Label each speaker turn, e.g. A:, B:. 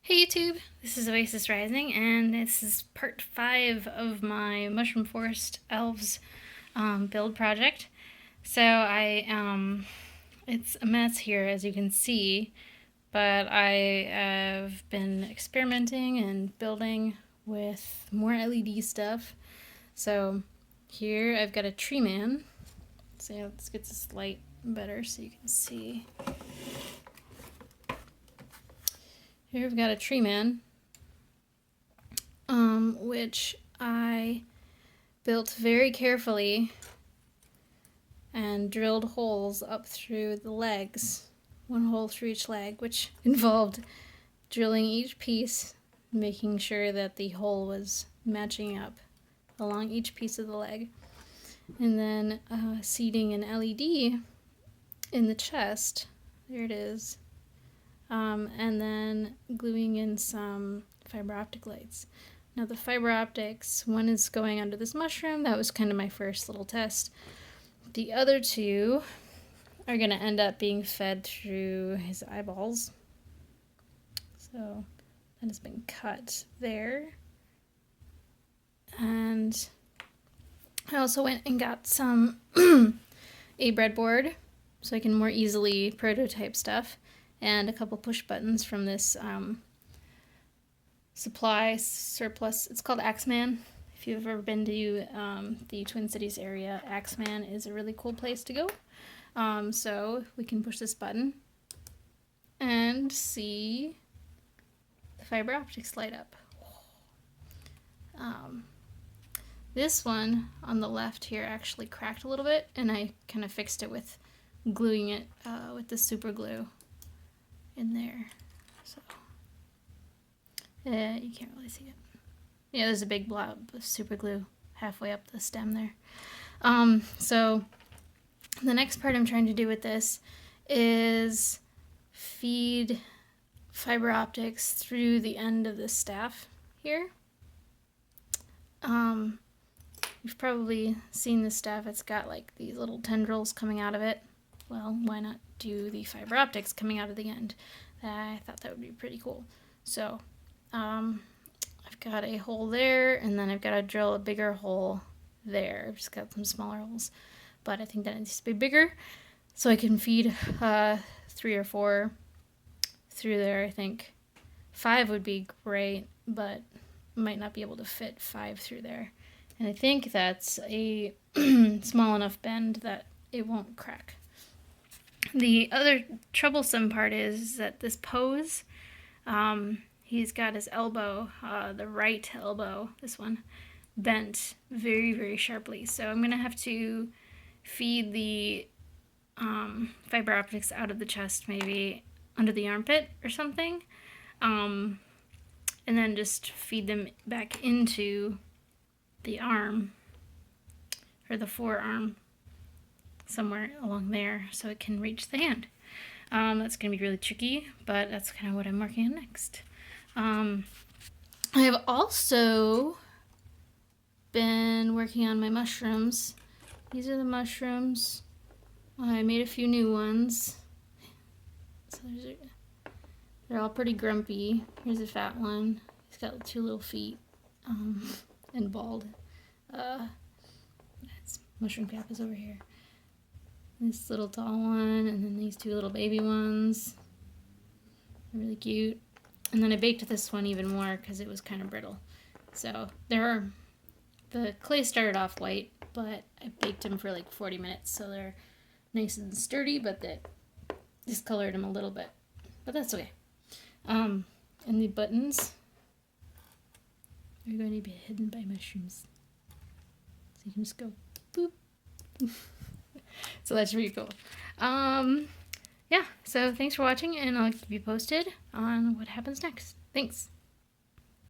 A: Hey YouTube, this is Oasis Rising, and this is part 5 of my Mushroom Forest Elves build project. It's a mess here as you can see, but I have been experimenting and building with more LED stuff. So here I've got a tree man. So yeah, let's get this light better so you can see. Here we've got a tree man, which I built very carefully and drilled holes up through the legs, one hole through each leg, which involved drilling each piece, making sure that the hole was matching up along each piece of the leg, and then seating an LED in the chest. There it is. And then gluing in some fiber optic lights. Now the fiber optics, one is going under this mushroom. That was kind of my first little test. The other two are going to end up being fed through his eyeballs. So that has been cut there. And I also went and got some a breadboard so I can more easily prototype stuff, and a couple push buttons from this supply surplus. It's called Axeman. If you've ever been to the Twin Cities area, Axeman is a really cool place to go. So we can push this button and see the fiber optics light up. This one on the left here actually cracked a little bit, and I kind of fixed it with gluing it with the super glue in there. So you can't really see it. Yeah, there's a big blob of super glue halfway up the stem there. So the next part I'm trying to do with this is feed fiber optics through the end of the staff here. You've probably seen the staff. It's got like these little tendrils coming out of it. Well, why not do the fiber optics coming out of the end? I thought that would be pretty cool. So I've got a hole there, and then I've got to drill a bigger hole there. I've just got some smaller holes, but I think that needs to be bigger so I can feed 3 or 4 through there. I think 5 would be great, but might not be able to fit 5 through there. And I think that's a small enough bend that it won't crack. The other troublesome part is that this pose, he's got his elbow, the right elbow, this one, bent very, very sharply. So I'm going to have to feed the fiber optics out of the chest, maybe under the armpit or something, and then just feed them back into the arm, or the forearm, somewhere along there so it can reach the hand. That's going to be really tricky, but that's kind of what I'm working on next. I have also been working on my mushrooms. These are the mushrooms. I made a few new ones. So they're all pretty grumpy. Here's a fat one. He's got 2 little feet and bald. Mushroom cap is over here. This little tall one, and then these 2 little baby ones. They're really cute. And then I baked this one even more because it was kind of brittle. So the clay started off white, but I baked them for like 40 minutes, so they're nice and sturdy, but that discolored them a little bit. But that's okay. And the buttons are going to be hidden by mushrooms. So you can just go boop. So that's really cool. Yeah, so thanks for watching, and I'll keep you posted on what happens next. Thanks.